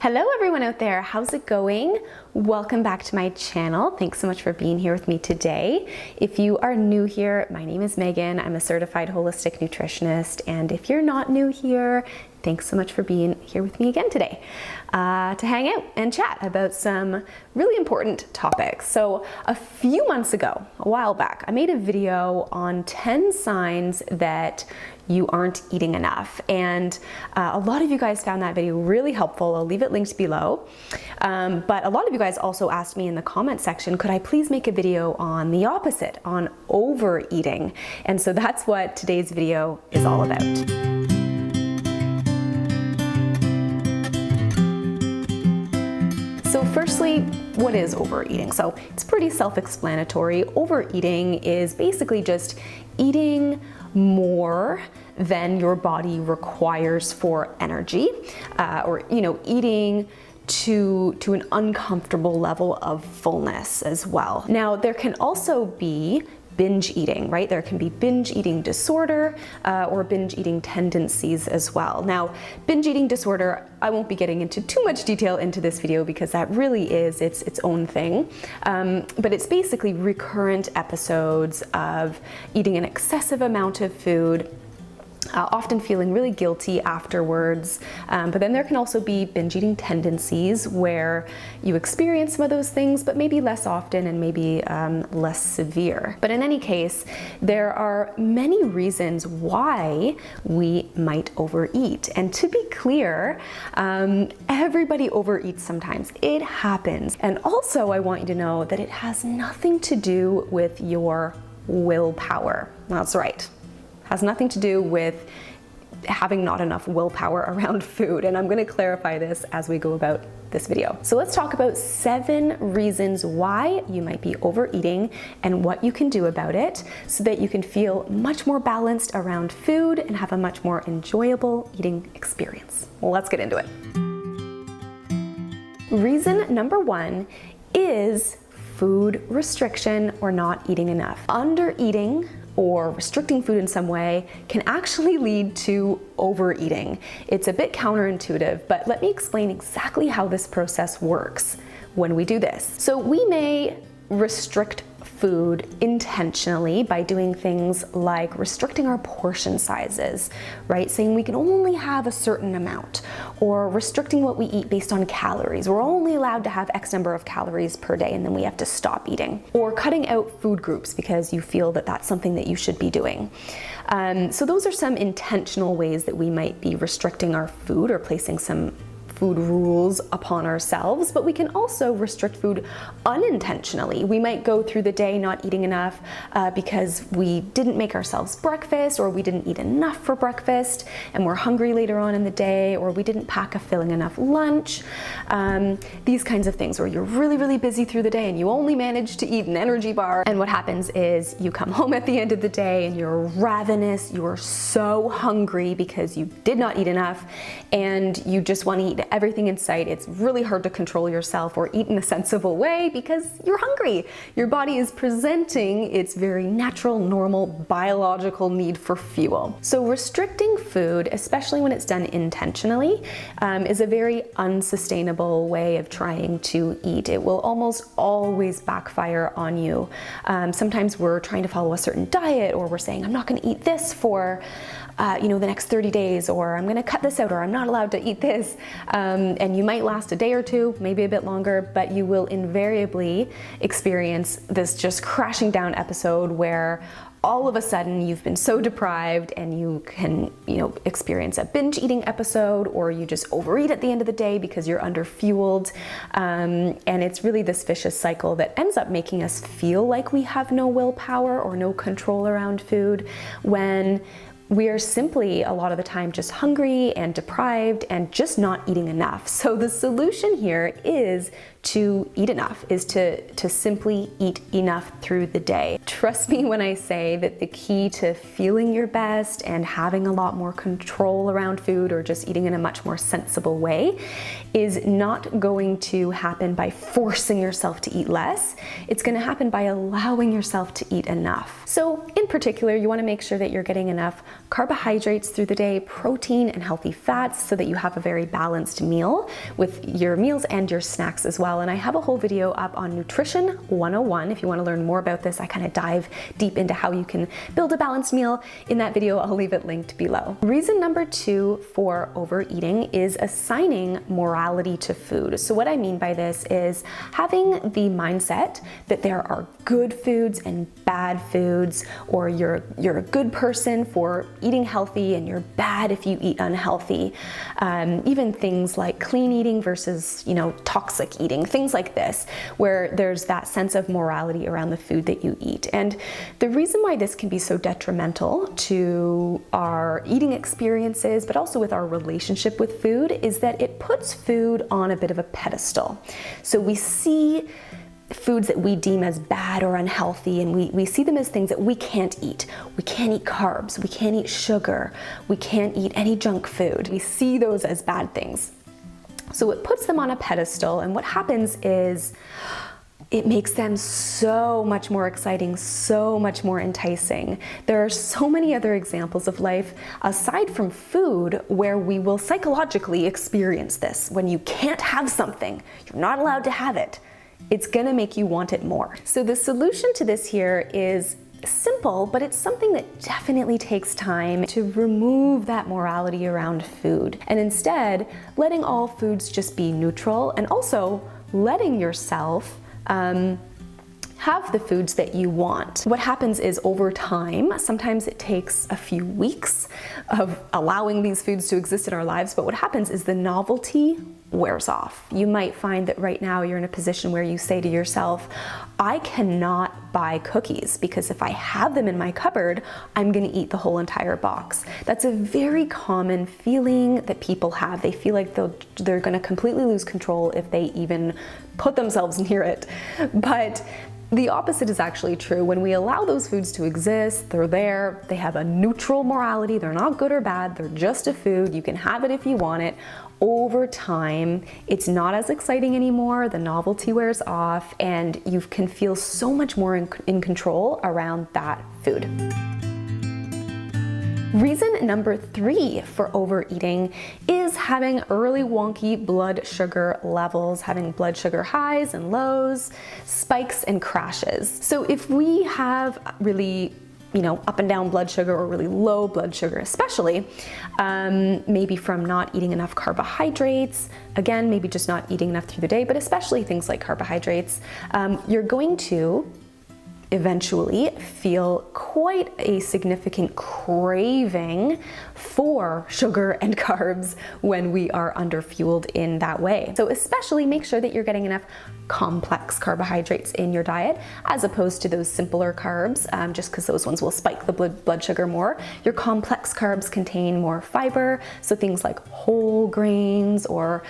Hello everyone out there, how's it going? Welcome back to my channel. Thanks so much for being here with me today. If you are new here, my name is Megan. I'm a certified holistic nutritionist, and if you're not new here, thanks so much for being here with me again today to hang out and chat about some really important topics. So a few months ago, a while back, I made a video on 10 signs that you aren't eating enough, and a lot of you guys found that video really helpful. I'll leave it linked below, but a lot of you guys also asked me in the comment section, could I please make a video on the opposite, on overeating? And so that's what today's video is all about. So firstly, what is overeating? So it's pretty self-explanatory. Overeating is basically just eating more than your body requires for energy, or eating to an uncomfortable level of fullness as well. Now, there can also be binge eating, right? There can be binge eating disorder or binge eating tendencies as well. Now, binge eating disorder, I won't be getting into too much detail into this video because that really is its own thing. But it's basically recurrent episodes of eating an excessive amount of food, often feeling really guilty afterwards. But then there can also be binge eating tendencies where you experience some of those things, but maybe less often and maybe less severe. But in any case, there are many reasons why we might overeat. And to be clear, everybody overeats sometimes. It happens. And also I want you to know that it has nothing to do with your willpower. That's right. Has nothing to do with having not enough willpower around food. And I'm going to clarify this as we go about this video. So let's talk about 7 reasons why you might be overeating and what you can do about it so that you can feel much more balanced around food and have a much more enjoyable eating experience. Well, let's get into it. Reason number 1 is food restriction or not eating enough. Under-eating or restricting food in some way can actually lead to overeating. It's a bit counterintuitive, but let me explain exactly how this process works when we do this. So we may restrict food intentionally by doing things like restricting our portion sizes, right? Saying we can only have a certain amount, or restricting what we eat based on calories. We're only allowed to have X number of calories per day and then we have to stop eating. Or cutting out food groups because you feel that that's something that you should be doing. So those are some intentional ways that we might be restricting our food or placing some food rules upon ourselves, but we can also restrict food unintentionally. We might go through the day not eating enough because we didn't make ourselves breakfast, or we didn't eat enough for breakfast and we're hungry later on in the day, or we didn't pack a filling enough lunch. These kinds of things where you're really, really busy through the day and you only manage to eat an energy bar. And what happens is you come home at the end of the day and you're ravenous, you're so hungry because you did not eat enough and you just want to eat everything in sight. It's really hard to control yourself or eat in a sensible way because you're hungry. Your body is presenting its very natural, normal, biological need for fuel. So restricting food, especially when it's done intentionally, is a very unsustainable way of trying to eat. It will almost always backfire on you. Sometimes we're trying to follow a certain diet, or we're saying, I'm not going to eat this for the next 30 days, or I'm gonna cut this out, or I'm not allowed to eat this. And you might last a day or two, maybe a bit longer, but you will invariably experience this just crashing down episode where all of a sudden you've been so deprived and you can, experience a binge eating episode, or you just overeat at the end of the day because you're underfueled. And it's really this vicious cycle that ends up making us feel like we have no willpower or no control around food, when we are simply a lot of the time just hungry and deprived and just not eating enough. So the solution here is to eat enough, is to simply eat enough through the day. Trust me when I say that the key to feeling your best and having a lot more control around food, or just eating in a much more sensible way, is not going to happen by forcing yourself to eat less. It's going to happen by allowing yourself to eat enough. So in particular, you want to make sure that you're getting enough carbohydrates through the day, protein and healthy fats, so that you have a very balanced meal with your meals and your snacks as well. And I have a whole video up on Nutrition 101. If you want to learn more about this, I kind of dive deep into how you can build a balanced meal in that video. I'll leave it linked below. Reason number 2 for overeating is assigning morality to food. So what I mean by this is having the mindset that there are good foods and bad foods, or you're a good person for eating healthy and you're bad if you eat unhealthy. Even things like clean eating versus, toxic eating, things like this, where there's that sense of morality around the food that you eat. And the reason why this can be so detrimental to our eating experiences, but also with our relationship with food, is that it puts food on a bit of a pedestal. So we see foods that we deem as bad or unhealthy, and we see them as things that we can't eat. We can't eat carbs, we can't eat sugar, we can't eat any junk food. We see those as bad things. So it puts them on a pedestal, and what happens is it makes them so much more exciting, so much more enticing. There are so many other examples of life aside from food where we will psychologically experience this. When you can't have something, you're not allowed to have it. It's gonna make you want it more. So the solution to this here is simple, but it's something that definitely takes time to remove that morality around food. And instead, letting all foods just be neutral, and also letting yourself have the foods that you want. What happens is over time, sometimes it takes a few weeks of allowing these foods to exist in our lives, but what happens is the novelty wears off. You might find that right now you're in a position where you say to yourself, I cannot buy cookies because if I have them in my cupboard, I'm gonna eat the whole entire box. That's a very common feeling that people have. They feel like they're gonna completely lose control if they even put themselves near it. But the opposite is actually true. When we allow those foods to exist, they're there, they have a neutral morality, they're not good or bad, they're just a food, you can have it if you want it. Over time, it's not as exciting anymore, the novelty wears off, and you can feel so much more in control around that food. Reason number 3 for overeating is having early wonky blood sugar levels, having blood sugar highs and lows, spikes and crashes. So if we have really up and down blood sugar, or really low blood sugar especially, maybe from not eating enough carbohydrates, again, maybe just not eating enough through the day, but especially things like carbohydrates, you're going to eventually feel quite a significant craving for sugar and carbs when we are underfueled in that way. So especially make sure that you're getting enough complex carbohydrates in your diet as opposed to those simpler carbs, just because those ones will spike the blood sugar more. Your complex carbs contain more fiber, so things like whole grains or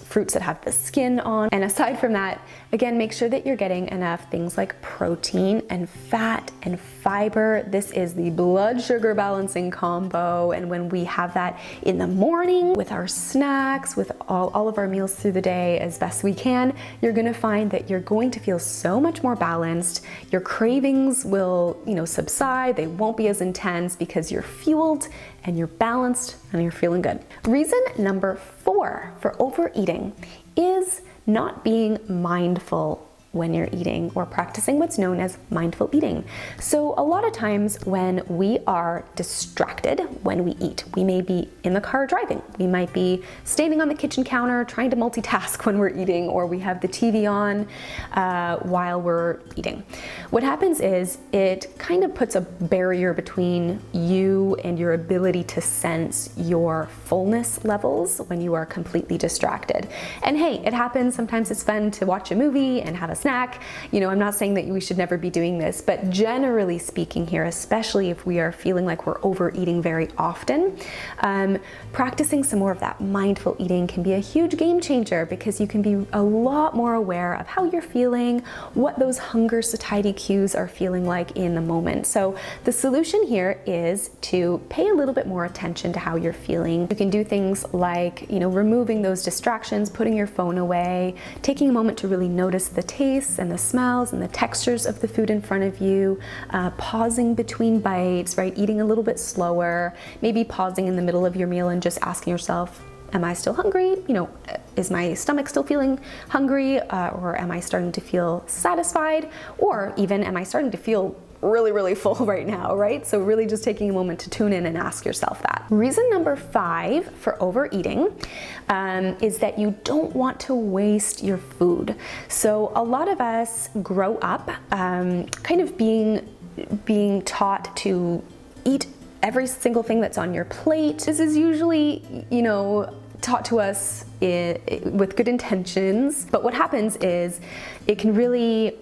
fruits that have the skin on. And aside from that, again, make sure that you're getting enough things like protein and fat and fiber. This is the blood sugar balancing combo, and when we have that in the morning with our snacks, with all of our meals through the day as best we can, you're gonna find that you're going to feel so much more balanced. Your cravings will, subside. They won't be as intense because you're fueled and you're balanced and you're feeling good. Reason number 4 for overeating is not being mindful when you're eating, or practicing what's known as mindful eating. So a lot of times when we are distracted when we eat, we may be in the car driving, we might be standing on the kitchen counter trying to multitask when we're eating, or we have the TV on while we're eating. What happens is it kind of puts a barrier between you and your ability to sense your fullness levels when you are completely distracted. And hey, it happens. Sometimes it's fun to watch a movie and have a snack. I'm not saying that we should never be doing this, but generally speaking here, especially if we are feeling like we're overeating very often, practicing some more of that mindful eating can be a huge game changer, because you can be a lot more aware of how you're feeling, what those hunger satiety cues are feeling like in the moment. So the solution here is to pay a little bit more attention to how you're feeling. You can do things like, removing those distractions, putting your phone away, taking a moment to really notice the taste tastes and the smells and the textures of the food in front of you, pausing between bites, right? Eating a little bit slower, maybe pausing in the middle of your meal and just asking yourself, am I still hungry? You know, is my stomach still feeling hungry? Or am I starting to feel satisfied? Or even, am I starting to feel really, really full right now, right? So really just taking a moment to tune in and ask yourself that. Reason number 5 for overeating is that you don't want to waste your food. So a lot of us grow up kind of being taught to eat every single thing that's on your plate. This is usually, you know, taught to us with good intentions, but what happens is it can really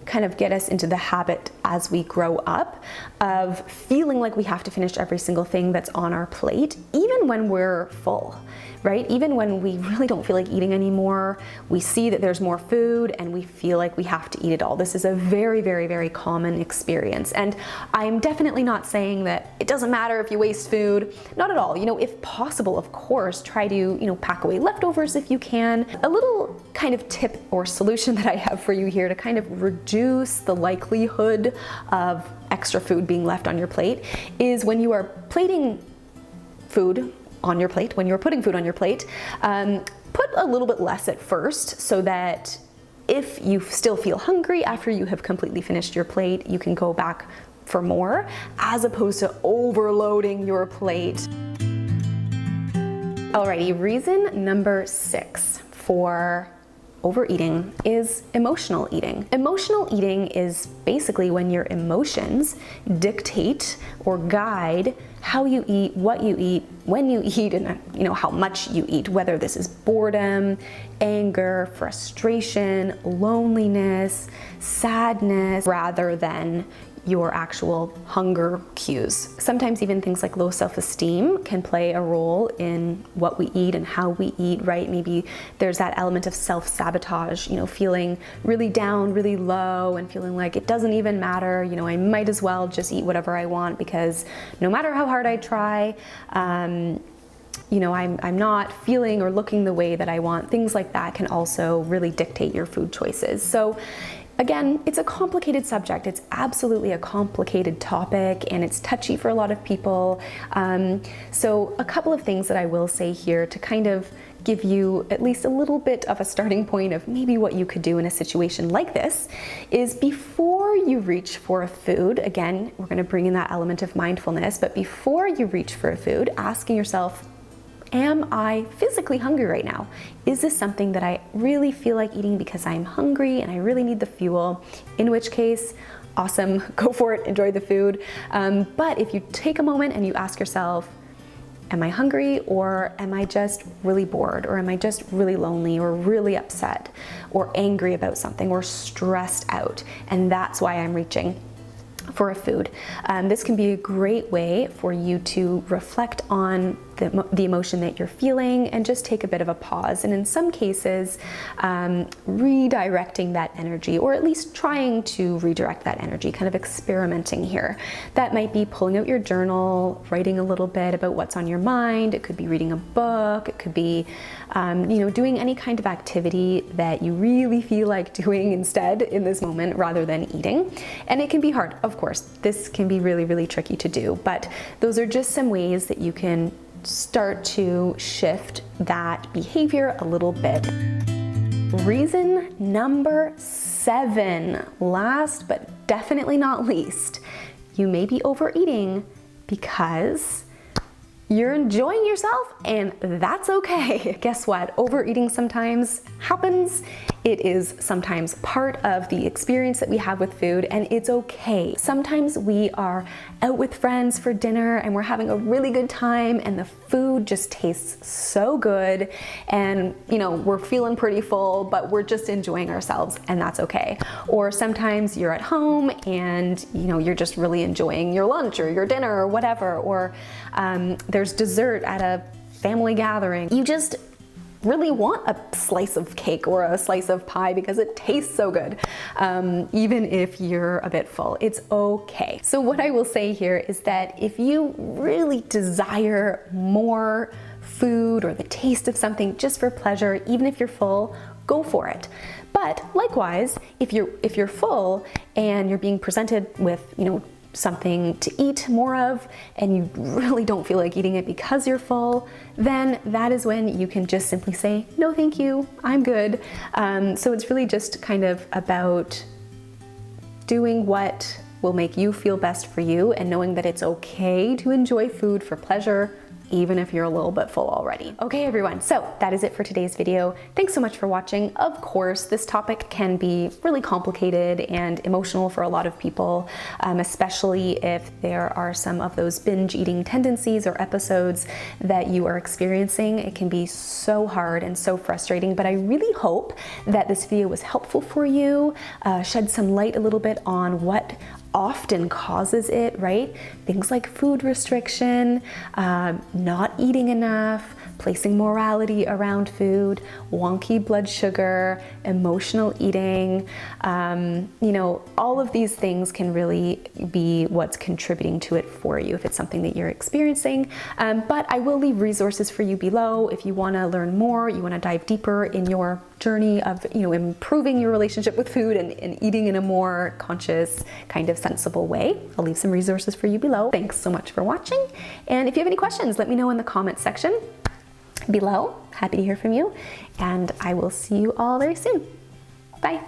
kind of get us into the habit as we grow up of feeling like we have to finish every single thing that's on our plate, even when we're full, right? Even when we really don't feel like eating anymore, we see that there's more food and we feel like we have to eat it all. This is a very, very, very common experience. And I'm definitely not saying that it doesn't matter if you waste food, not at all. You know, if possible, of course, try to, you know, pack away leftovers if you can. A little kind of tip or solution that I have for you here to kind of reduce the likelihood of extra food being left on your plate is when you are plating food on your plate, when you're putting food on your plate, put a little bit less at first so that if you still feel hungry after you have completely finished your plate, you can go back for more, as opposed to overloading your plate. Alrighty, reason number 6 for overeating is emotional eating. Emotional eating is basically when your emotions dictate or guide how you eat, what you eat, when you eat, and you know how much you eat, whether this is boredom, anger, frustration, loneliness, sadness, rather than your actual hunger cues. Sometimes even things like low self-esteem can play a role in what we eat and how we eat, right? Maybe there's that element of self-sabotage, you know, feeling really down, really low, and feeling like it doesn't even matter, you know, I might as well just eat whatever I want because no matter how hard I try, you know, I'm not feeling or looking the way that I want. Things like that can also really dictate your food choices. So again, it's a complicated subject. It's absolutely a complicated topic and it's touchy for a lot of people. So a couple of things that I will say here to kind of give you at least a little bit of a starting point of maybe what you could do in a situation like this is before you reach for a food, again, we're gonna bring in that element of mindfulness, but before you reach for a food, asking yourself, am I physically hungry right now? Is this something that I really feel like eating because I'm hungry and I really need the fuel? In which case, awesome, go for it, enjoy the food. But if you take a moment and you ask yourself, am I hungry or am I just really bored or am I just really lonely or really upset or angry about something or stressed out? And that's why I'm reaching for a food. This can be a great way for you to reflect on the emotion that you're feeling and just take a bit of a pause. And in some cases, redirecting that energy, or at least trying to redirect that energy, kind of experimenting here. That might be pulling out your journal, writing a little bit about what's on your mind. It could be reading a book. It could be, you know, doing any kind of activity that you really feel like doing instead in this moment rather than eating. And it can be hard, of course. This can be really, really tricky to do, but those are just some ways that you can start to shift that behavior a little bit. Reason number 7, last but definitely not least, you may be overeating because you're enjoying yourself and that's okay. Guess what? Overeating sometimes happens. It is sometimes part of the experience that we have with food and it's okay. Sometimes we are out with friends for dinner and we're having a really good time and the food just tastes so good and you know, we're feeling pretty full, but we're just enjoying ourselves and that's okay. Or sometimes you're at home and you know, you're just really enjoying your lunch or your dinner or whatever, or there's dessert at a family gathering. You just really want a slice of cake or a slice of pie because it tastes so good, even if you're a bit full. It's okay. So what I will say here is that if you really desire more food or the taste of something just for pleasure, even if you're full, go for it. But likewise, if you're full and you're being presented with, something to eat more of and you really don't feel like eating it because you're full, then that is when you can just simply say, no thank you, I'm good. So it's really just kind of about doing what will make you feel best for you and knowing that it's okay to enjoy food for pleasure, even if you're a little bit full already. Okay everyone, so that is it for today's video. Thanks so much for watching. Of course, this topic can be really complicated and emotional for a lot of people, especially if there are some of those binge eating tendencies or episodes that you are experiencing. It can be so hard and so frustrating, but I really hope that this video was helpful for you, shed some light a little bit on what often causes it, right? Things like food restriction, not eating enough, placing morality around food, wonky blood sugar, emotional eating, all of these things can really be what's contributing to it for you if it's something that you're experiencing. But I will leave resources for you below if you want to learn more, you want to dive deeper in your journey of improving your relationship with food and eating in a more conscious, kind of sensible way. I'll leave some resources for you below. Thanks so much for watching, and if you have any questions, let me know in the comments section below. Happy to hear from you, and I will see you all very soon. Bye.